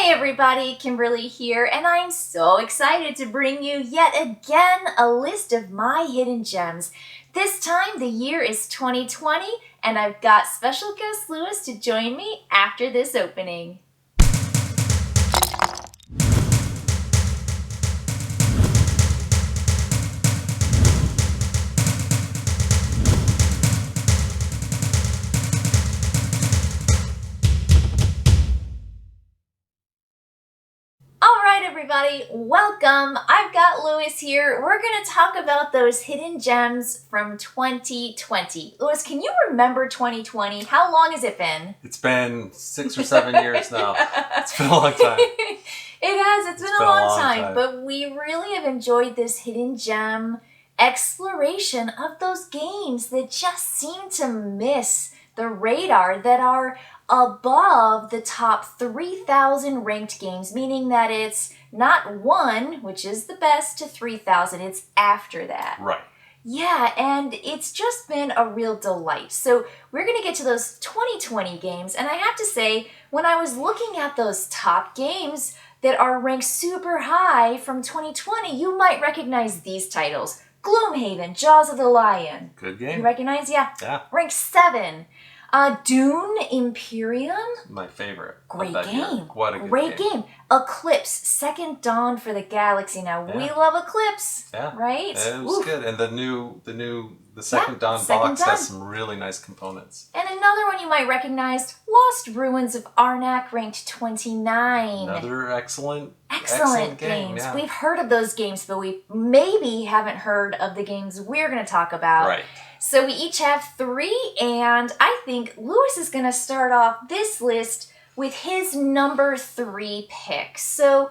Hey everybody, Kimberly here, and I'm so excited to bring you yet again a list of my hidden gems. This time the year is 2020, and I've got special guest Lewis to join me after this opening. Everybody, welcome. I've got Lewis here. We're going to talk about those hidden gems from 2020. Lewis, can you remember 2020? How long has it been? It's been 6 or 7 years now. It's been a long time. It has. It's been a long time. But we really have enjoyed this hidden gem exploration of those games that just seem to miss the radar, that are above the top 3,000 ranked games, meaning that it's not 1, which is the best, to 3,000. It's after that. Right. Yeah, and it's just been a real delight. So we're going to get to those 2020 games, and I have to say, when I was looking at those top games that are ranked super high from 2020, you might recognize these titles. Gloomhaven, Jaws of the Lion. Good game. You recognize? Yeah. Ranked 7. Dune Imperium. My favorite. Great game. What a good Great game. Eclipse, Second Dawn for the Galaxy. Now, we love Eclipse, right? It was good. And the Second Dawn box has some really nice components. And another one you might recognize, Lost Ruins of Arnak, ranked 29. Another excellent games. Yeah. We've heard of those games, but we maybe haven't heard of the games we're going to talk about. Right. So we each have 3, and I think Lewis is going to start off this list with his number 3 pick. So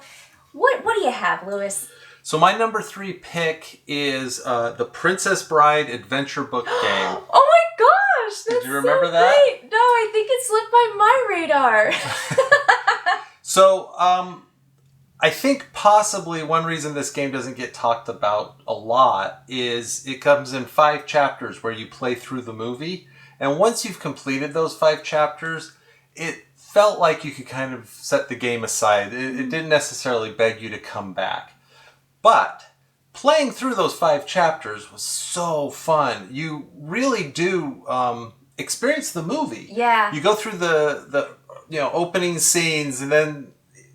what do you have, Lewis? So my number 3 pick is the Princess Bride adventure book game. Oh my gosh! That's Did you remember so that? Great. No, I think it slipped by my radar. So, I think possibly one reason this game doesn't get talked about a lot is it comes in 5 chapters where you play through the movie. And once you've completed those 5 chapters, it felt like you could kind of set the game aside. It didn't necessarily beg you to come back. But playing through those 5 chapters was so fun. You really do experience the movie. Yeah. You go through the opening scenes, and then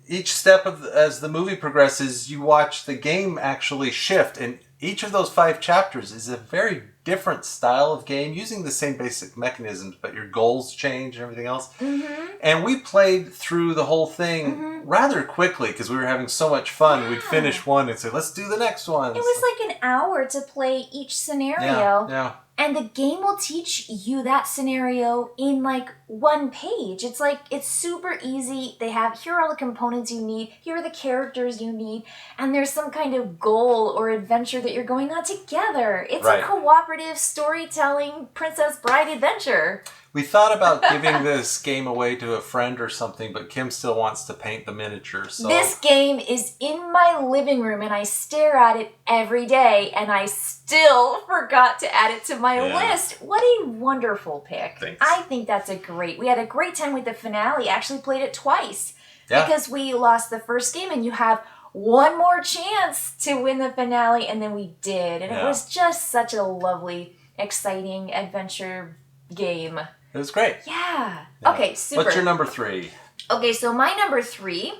each step as the movie progresses, you watch the game actually shift. And each of those 5 chapters is a very different style of game, using the same basic mechanisms, but your goals change and everything else. Mm-hmm. And we played through the whole thing rather quickly because we were having so much fun. Yeah. We'd finish one and say, let's do the next one. It was like an hour to play each scenario. Yeah. And the game will teach you that scenario in like 1 page. It's super easy. They have, here are all the components you need. Here are the characters you need. And there's some kind of goal or adventure that you're going on together. It's a cooperative storytelling Princess Bride adventure. We thought about giving this game away to a friend or something, but Kim still wants to paint the miniature. So this game is in my living room, and I stare at it every day, and I still forgot to add it to my list. What a wonderful pick. Thanks. I think that's we had a great time with the finale. Actually played it twice because we lost the first game, and you have one more chance to win the finale, and then we did. And it was just such a lovely, exciting adventure game. It was great. Yeah. Okay, super. What's your number 3? Okay, so my number 3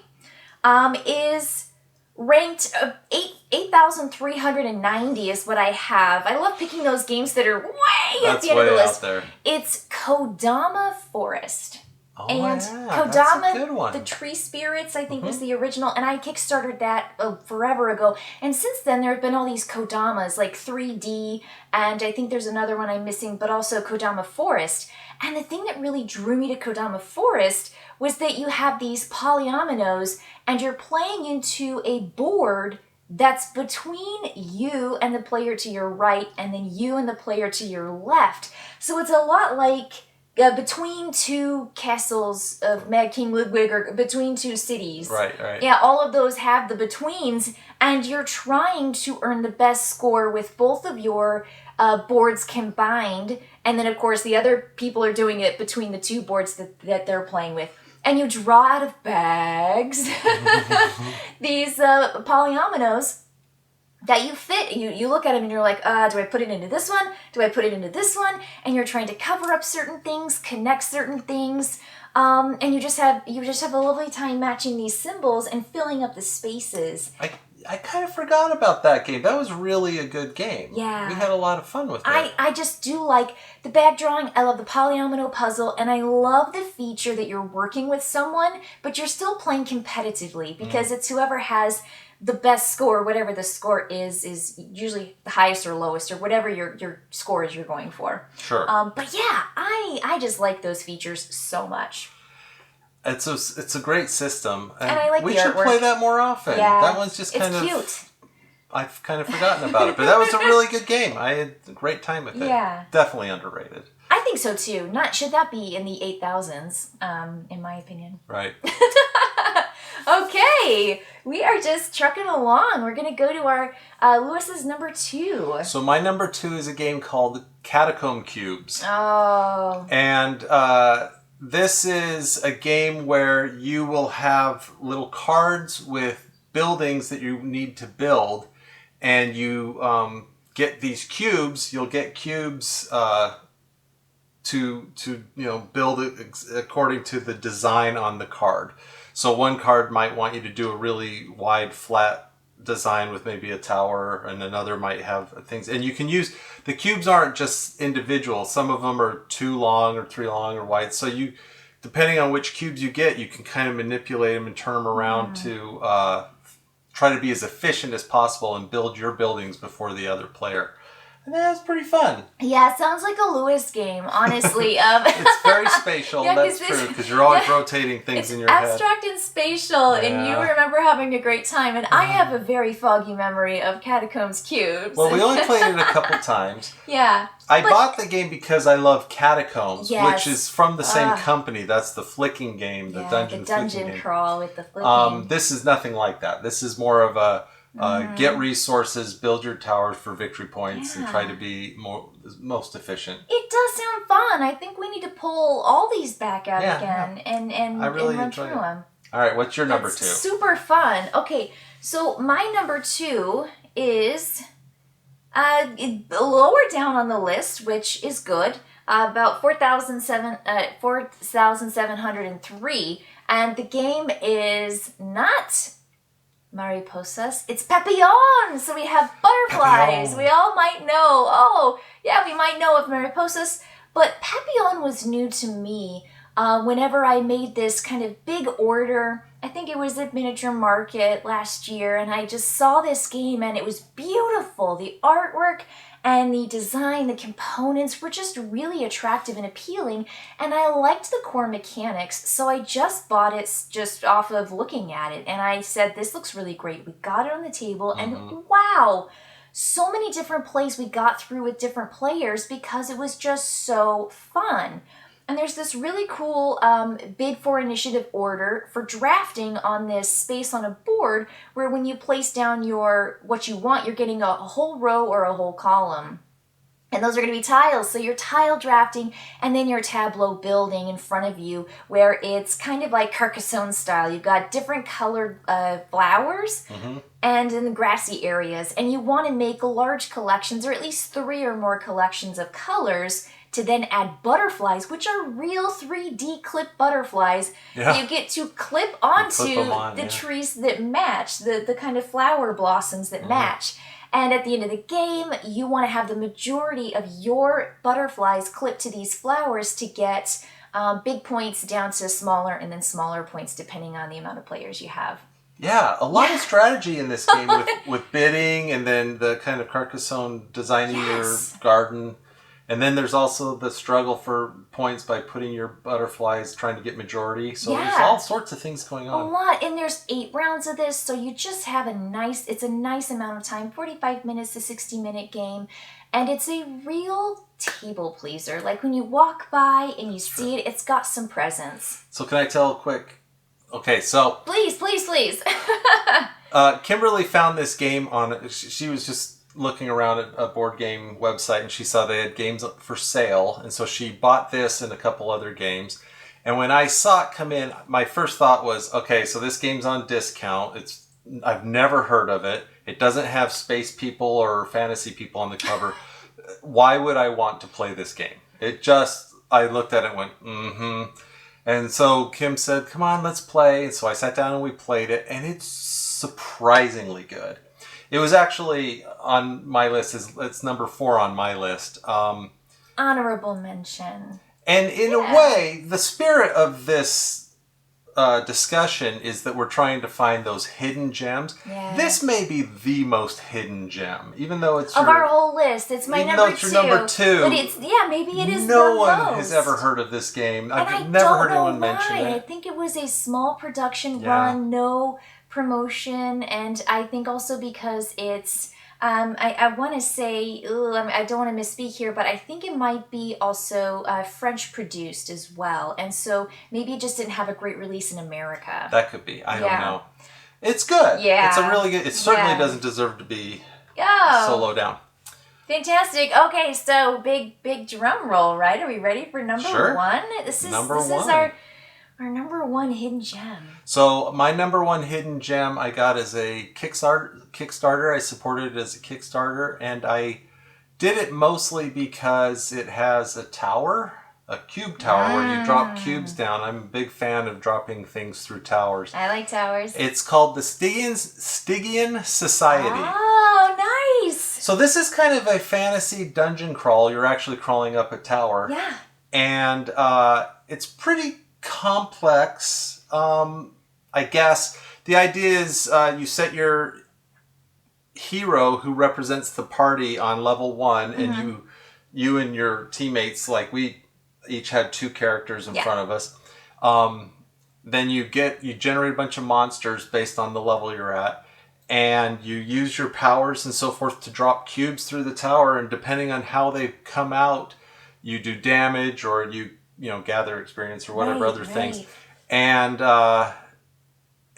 is ranked 8,390 is what I have. I love picking those games that are way at the end of the list. Out there. It's Kodama Forest. Oh, and Kodama, that's a good one. The Tree Spirits, I think, was the original. And I kickstarted that forever ago. And since then, there have been all these Kodamas, like 3D, and I think there's another one I'm missing, but also Kodama Forest. And the thing that really drew me to Kodama Forest was that you have these polyominoes, and you're playing into a board that's between you and the player to your right, and then you and the player to your left. So it's a lot like between 2 castles of Mad King Ludwig, or between 2 cities. Right. Yeah, all of those have the betweens, and you're trying to earn the best score with both of your boards combined. And then, of course, the other people are doing it between the 2 boards that they're playing with. and you draw out of bags these polyominoes that you fit. You look at them and you're like, do I put it into this one? Do I put it into this one? And you're trying to cover up certain things, connect certain things, and you just have a lovely time matching these symbols and filling up the spaces. I kind of forgot about that game. That was really a good game. Yeah. We had a lot of fun with it. I just do like the bag drawing. I love the polyomino puzzle, and I love the feature that you're working with someone, but you're still playing competitively because it's whoever has the best score, whatever the score is usually the highest or lowest or whatever your score is you're going for. Sure. But yeah, I just like those features so much. It's a great system, and I like we the should artwork. play that more often. Yeah, that one's just kind of cute. I've kind of forgotten about it, but that was a really good game. I had a great time with it. Yeah, definitely underrated. I think so too. Should that be in the 8,000s? In my opinion. Right. Okay, we are just trucking along. We're gonna go to our Lewis's number 2. So my number 2 is a game called Catacomb Cubes. Oh. And this is a game where you will have little cards with buildings that you need to build, and you get these cubes. You'll get cubes to build it according to the design on the card. So one card might want you to do a really wide, flat design with maybe a tower, and another might have things. And you can use, the cubes aren't just individual. Some of them are 2 long or 3 long or wide. So you, depending on which cubes you get, you can kind of manipulate them and turn them around to try to be as efficient as possible and build your buildings before the other player. And that's pretty fun. Yeah, it sounds like a Lewis game, honestly. It's very spatial, yeah, that's true, because you're always rotating things in your head. It's abstract and spatial, and you remember having a great time. And I have a very foggy memory of Catacombs Cubes. Well, we only played it a couple times. Yeah. I bought the game because I love Catacombs, yes. which is from the same company. That's the flicking game, the dungeon crawl with the flicking. This is nothing like that. This is more of a get resources, build your towers for victory points, and try to be most efficient. It does sound fun. I think we need to pull all these back out again and really run through them. All right, what's your number 2? Super fun. Okay, so my number 2 is lower down on the list, which is good. About 4,703, and the game is not Mariposas, it's Papillon. So we have butterflies. Papillon. We all might know. Oh, yeah, we might know of Mariposas, but Papillon was new to me whenever I made this kind of big order. I think it was at Miniature Market last year, and I just saw this game, and it was beautiful. The artwork and the design, the components were just really attractive and appealing, and I liked the core mechanics, so I just bought it just off of looking at it, and I said, this looks really great. We got it on the table, and wow, so many different plays we got through with different players because it was just so fun. And there's this really cool bid for initiative order for drafting on this space on a board where when you place down what you want, you're getting a whole row or a whole column. And those are going to be tiles. So you're tile drafting and then your tableau building in front of you where it's kind of like Carcassonne style. You've got different colored flowers and in the grassy areas. And you want to make large collections or at least 3 or more collections of colors to then add butterflies, which are real 3D clip butterflies. You get to clip onto the trees that match, the kind of flower blossoms that match. And at the end of the game, you want to have the majority of your butterflies clipped to these flowers to get big points down to smaller and then smaller points depending on the amount of players you have. Yeah, a lot of strategy in this game with bidding and then the kind of Carcassonne designing your garden. And then there's also the struggle for points by putting your butterflies, trying to get majority. So there's all sorts of things going on. A lot. And there's 8 rounds of this, so you just have it's a nice amount of time, 45 minutes to 60-minute game. And it's a real table pleaser. Like when you walk by and you see it, it's got some presence. So can I tell quick? Okay, so... Please. Kimberly found this game on... She was just looking around at a board game website and she saw they had games for sale, and so she bought this and a couple other games, And when I saw it come in, my first thought was, okay, so this game's on discount. I've never heard of it. It doesn't have space people or fantasy people on the cover. Why would I want to play this game? I looked at it and went, mm-hmm. And so Kim said, come on, let's play. And so I sat down and we played it, and it's surprisingly good. It was actually on my list. It's number 4 on my list. Honorable mention. And in a way, the spirit of this discussion is that we're trying to find those hidden gems. Yeah. This may be the most hidden gem, even though it's of our whole list. It's my number 2. Number 2. But maybe it is. No one has ever heard of this game. I've never heard anyone mention it. I think it was a small production run, no promotion, and I think also because it's. I want to say, I don't want to misspeak here, but I think it might be also French produced as well. And so maybe it just didn't have a great release in America. That could be. I don't know. It's good. Yeah. It's a really good, it certainly doesn't deserve to be so low down. Fantastic. Okay, so big drum roll, right? Are we ready for number 1? This is our number 1 hidden gem. So my number 1 hidden gem I got as a Kickstarter. I supported it as a Kickstarter, and I did it mostly because it has a cube tower where you drop cubes down. I'm a big fan of dropping things through towers. I like towers. It's called the Stygian Society. Oh, nice! So this is kind of a fantasy dungeon crawl. You're actually crawling up a tower. Yeah. And it's pretty complex. I guess the idea is you set your hero who represents the party on level 1, and you and your teammates, like we each had 2 characters in front of us. Then you generate a bunch of monsters based on the level you're at, and you use your powers and so forth to drop cubes through the tower, and depending on how they come out, you do damage or you gather experience or whatever other things. And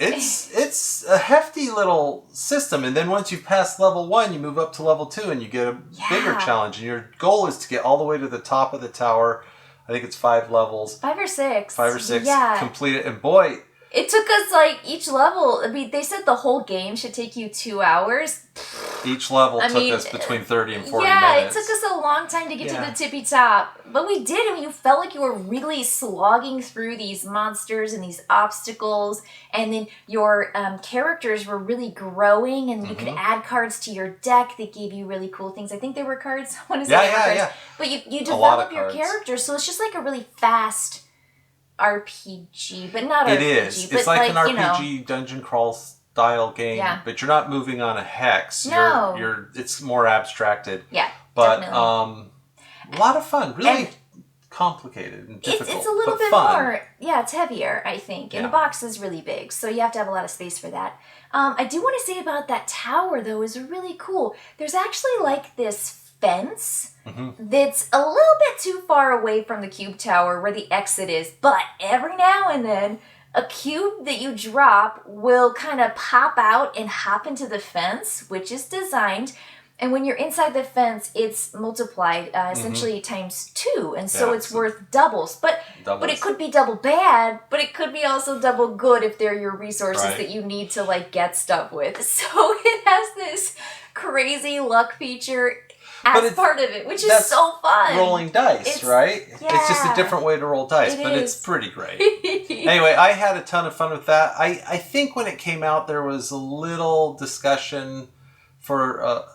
it's a hefty little system. And then once you've passed level 1, you move up to level 2 and you get a bigger challenge. And your goal is to get all the way to the top of the tower. I think it's 5 levels. 5 or 6. 5 or 6. Yeah. Complete it. And boy, it took us each level. I mean, they said the whole game should take you 2 hours. Each level took us between 30 and 40 minutes. Yeah, it took us a long time to get to the tippy top. But we did, and you felt like you were really slogging through these monsters and these obstacles. And then your characters were really growing, and you could add cards to your deck that gave you really cool things. I think they were cards. I want to say they were cards. Yeah. But you develop your characters, so it's just like a really fast RPG, but not it RPG. It is. It's like an RPG dungeon crawl style game, but you're not moving on a hex. No. It's more abstracted. Yeah, but definitely. A lot of fun. Really complicated and difficult. It's a little bit fun. more. Yeah, it's heavier, I think. And the box is really big, so you have to have a lot of space for that. I do want to say about that tower, though, is really cool. There's actually this fence that's a little bit too far away from the cube tower where the exit is, but every now and then a cube that you drop will kind of pop out and hop into the fence, which is designed, and when you're inside the fence it's multiplied essentially times 2, and so it's worth doubles. But it could be double bad, but it could be also double good if they're your resources that you need to get stuff with. So it has this crazy luck feature as part of it, which is so fun. Rolling dice, right? Yeah. It's just a different way to roll dice, it's pretty great. Anyway, I had a ton of fun with that. I think when it came out, there was a little discussion for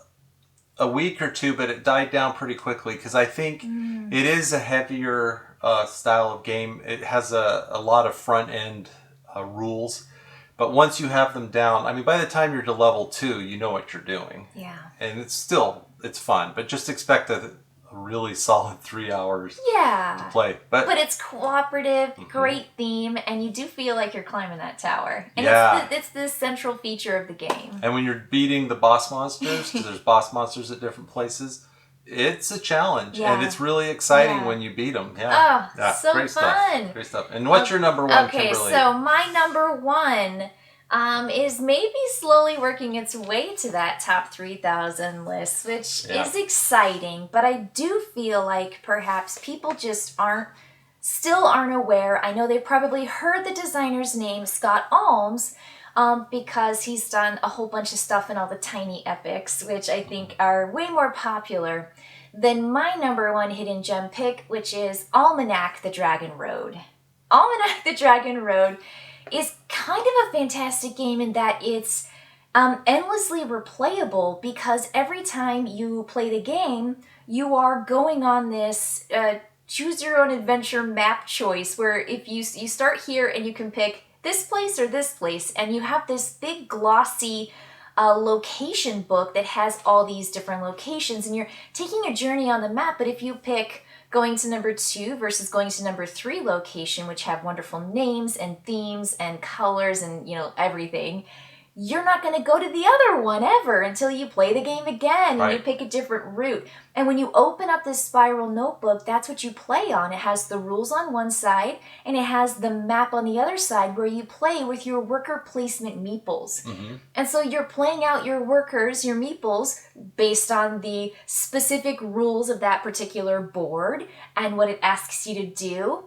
a week or 2, but it died down pretty quickly because I think it is a heavier style of game. It has a lot of front end rules. But once you have them down, I mean, by the time you're to level 2, you know what you're doing. Yeah. And it's fun, but just expect a really solid 3 hours to play. But it's cooperative, great theme, and you do feel like you're climbing that tower. And it's the central feature of the game. And when you're beating the boss monsters, because there's boss monsters at different places, it's a challenge. And it's really exciting when you beat them. So great fun. Great stuff. And what's your number 1, Okay, Kimberly? so my number 1 is maybe slowly working its way to that top 3,000 list, which is exciting, but I do feel like perhaps people just aren't still aren't aware, I know they've probably heard the designer's name, Scott Almes, because he's done a whole bunch of stuff in all the tiny epics, which I think are way more popular than my number one hidden gem pick, which is Almanac the Dragon Road. Almanac the Dragon Road is kind of a fantastic game in that it's endlessly replayable, because every time you play the game, you are going on this choose your own adventure map choice, where if you start here and you can pick this place or this place, and you have this big glossy location book that has all these different locations, and you're taking a journey on the map. But if you pick going to number 2 versus going to number 3 location, which have wonderful names and themes and colors and, everything, you're not going to go to the other one ever until you play the game again and you pick a different route. And when you open up this spiral notebook, that's what you play on. It has the rules on one side and it has the map on the other side, where you play with your worker placement meeples. Mm-hmm. And so you're playing out your workers, your meeples, based on the specific rules of that particular board and what it asks you to do.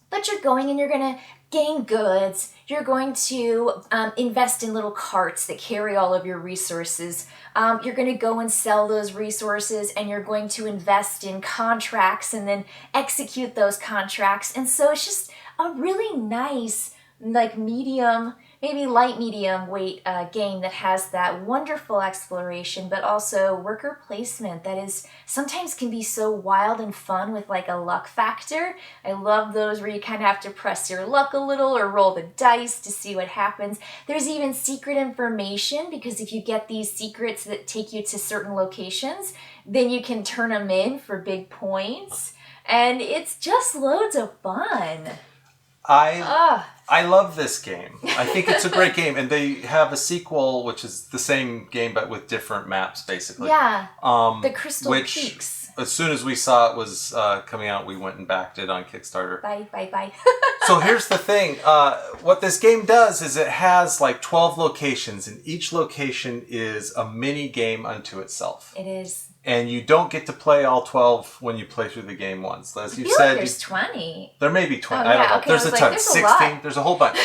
But you're going and you're going to gain goods. You're going to invest in little carts that carry all of your resources. You're going to go and sell those resources, and you're going to invest in contracts and then execute those contracts. And so it's just a really nice, medium, maybe light medium weight game that has that wonderful exploration, but also worker placement that is sometimes can be so wild and fun with a luck factor. I love those where you kind of have to press your luck a little or roll the dice to see what happens. There's even secret information, because if you get these secrets that take you to certain locations, then you can turn them in for big points. And it's just loads of fun. I love this game. I think it's a great game. And they have a sequel, which is the same game but with different maps, basically. Yeah, the Crystal Peaks. As soon as we saw it was coming out, we went and backed it on Kickstarter. Bye. So here's the thing. What this game does is it has 12 locations, and each location is a mini game unto itself. It is. And you don't get to play all 12 when you play through the game once. As you said, said, there's 20. There may be 20. Oh, yeah. I don't know. Okay, there's a ton. there's 16. There's a whole bunch.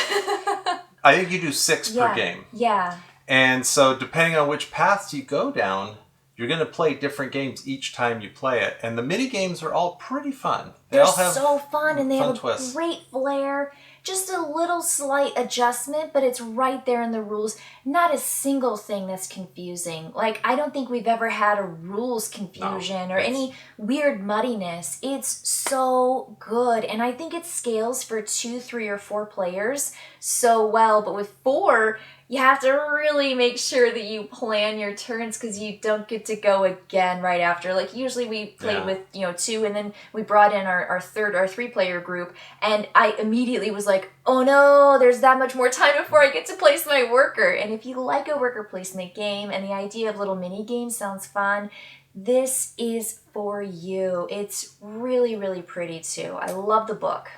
I think you do 6 per game. Yeah. And so depending on which paths you go down, you're going to play different games each time you play it. And the mini games are all pretty fun. They're so fun, and they have twists. A great flair. Just a little slight adjustment, but it's right there in the rules. Not a single thing that's confusing. I don't think we've ever had a rules confusion or any weird muddiness. It's so good. And I think it scales for 2, 3, or 4 players so well. But with 4, you have to really make sure that you plan your turns, because you don't get to go again right after. Usually we played with 2, and then we brought in our 3-player group, and I immediately was oh no, there's that much more time before I get to place my worker. And if you like a worker placement game and the idea of little mini games sounds fun, this is for you. It's really, really pretty too. I love the book.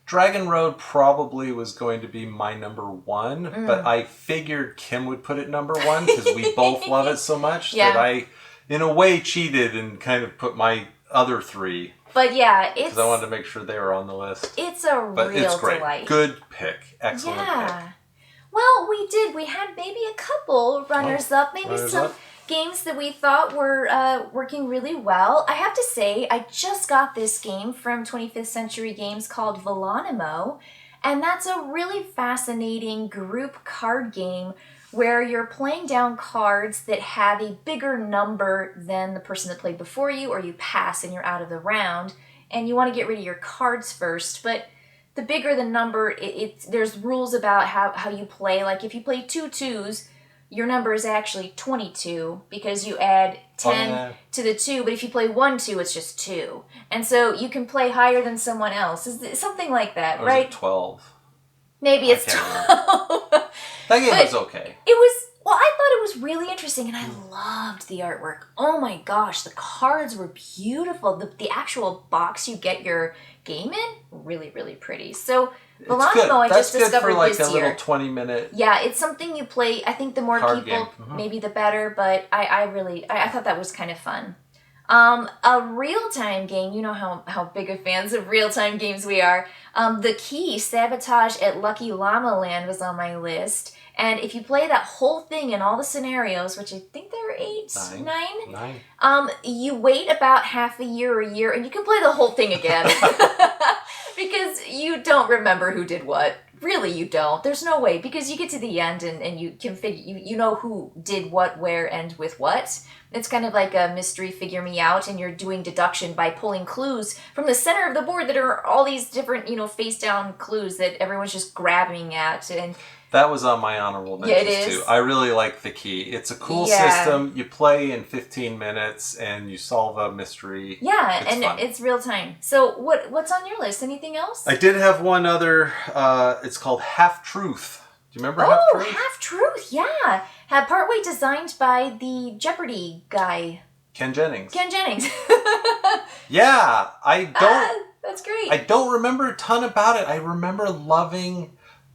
Dragon Road probably was going to be my number 1, but I figured Kim would put it number 1 because we both love it so much that I, in a way, cheated and kind of put my other 3. But yeah, it's... Because I wanted to make sure they were on the list. It's a real delight. Good pick. Excellent pick. Well, we had maybe a couple runners-up, maybe some games that we thought were working really well. I have to say, I just got this game from 25th Century Games called Volonimo, and that's a really fascinating group card game where you're playing down cards that have a bigger number than the person that played before you, or you pass and you're out of the round, and you want to get rid of your cards first. But the bigger the number, there's rules about how you play. If you play 2 2s, your number is actually 22 because you add 10 to the 2, but if you play 1 2, it's just 2. And so you can play higher than someone else. Something like that, or right? Is it 12? Maybe it's 12. That game was okay. I thought it was really interesting, and I loved the artwork. Oh my gosh, the cards were beautiful. The actual box you get your game in, really, really pretty. So, Volonimo, I just discovered this year. That's good for a little 20-minute. Yeah, it's something you play. I think the more people, maybe the better. But I thought that was kind of fun. A real-time game, you know how big of fans of real-time games we are. The Key, Sabotage at Lucky Llama Land was on my list. And if you play that whole thing in all the scenarios, which I think there are nine, you wait about half a year or a year, and you can play the whole thing again. Because you don't remember who did what. Really, you don't. There's no way. Because you get to the end and you can you know who did what, where, and with what. It's kind of like a mystery figure me out, and you're doing deduction by pulling clues from the center of the board that are all these different, face down clues that everyone's just grabbing at. And that was on my honorable mentions too. I really like The Key. It's a cool system. You play in 15 minutes and you solve a mystery. Yeah, it's fun. It's real time. So what's on your list? Anything else? I did have one other. It's called Half Truth. Do you remember Half Truth? Oh, Half Truth, yeah. Had partway designed by the Jeopardy guy. Ken Jennings. Yeah, that's great. I don't remember a ton about it. I remember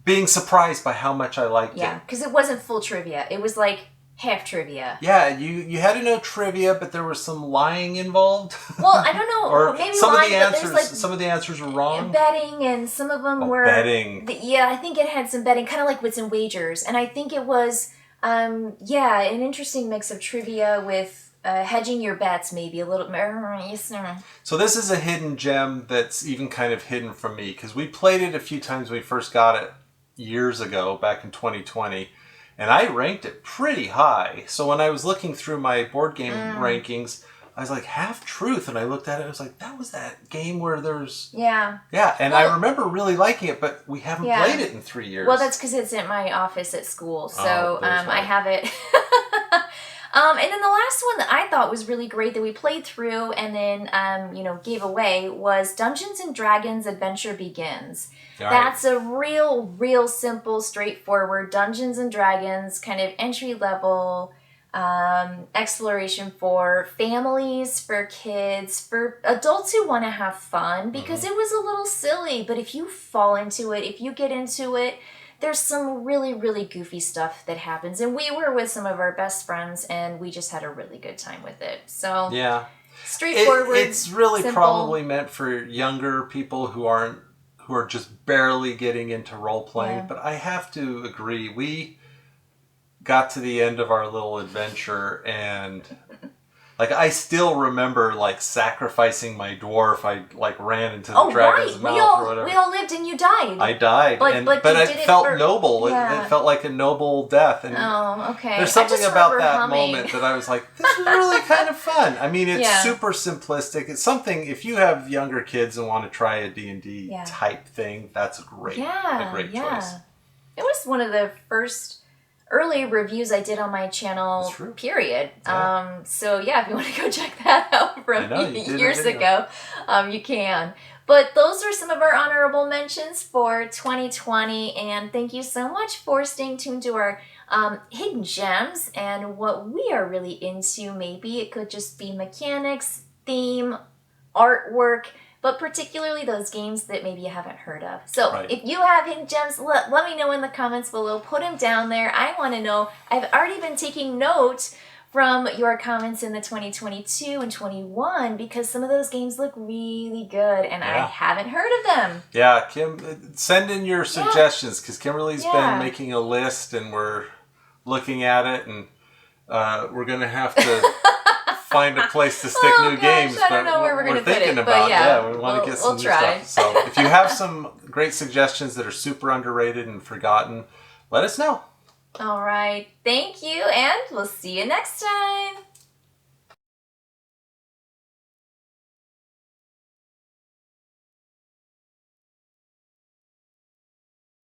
being surprised by how much I liked it. Yeah, because it wasn't full trivia. It was like half trivia. Yeah, you had to know trivia, but there was some lying involved. Well, I don't know. Or maybe some lying, of the answers were wrong. Betting, and some of them were betting. I think it had some betting, kind of like Wits and Wagers, and I think it was an interesting mix of trivia with hedging your bets, maybe a little. So this is a hidden gem that's even kind of hidden from me, because we played it a few times when we first got it years ago, back in 2020, and I ranked it pretty high. So when I was looking through my board game rankings, I was like, Half Truth, and I looked at it, I was like, that was that game where there's... Yeah, and I remember really liking it, but we haven't played it in 3 years. Well, that's because it's in my office at school, so I have it... And then the last one that I thought was really great that we played through and then, gave away was Dungeons & Dragons Adventure Begins. Right. That's a real simple, straightforward Dungeons & Dragons kind of entry-level exploration for families, for kids, for adults who want to have fun, because it was a little silly, but if you fall into it, if you get into it, there's some really, really goofy stuff that happens. And we were with some of our best friends, and we just had a really good time with it. So, straightforward. It's really simple. Probably meant for younger people who are just barely getting into role-playing. Yeah. But I have to agree, we got to the end of our little adventure, and... I still remember, sacrificing my dwarf. I, ran into the dragon's mouth or whatever. We all lived and you died. I died. But it felt noble. Yeah. It felt like a noble death. And okay. There's something about that moment that I was like, this was really kind of fun. I mean, it's super simplistic. It's something, if you have younger kids and want to try a D&D type thing, that's a great choice. It was one of the first... early reviews I did on my channel, period. Yeah. So if you want to go check that out from years ago, you can. But those are some of our honorable mentions for 2020, and thank you so much for staying tuned to our hidden gems and what we are really into. Maybe it could just be mechanics, theme, artwork, but particularly those games that maybe you haven't heard of. So if you have hidden gems, let me know in the comments below. Put them down there. I want to know. I've already been taking note from your comments in the 2022 and 21 because some of those games look really good and I haven't heard of them. Yeah, Kim, send in your suggestions because Kimberly's been making a list and we're looking at it and we're going to have to... find a place to stick new games, I don't know where we're thinking put it, about. We want to get some new stuff. So if you have some great suggestions that are super underrated and forgotten, let us know. All right. Thank you, and we'll see you next time.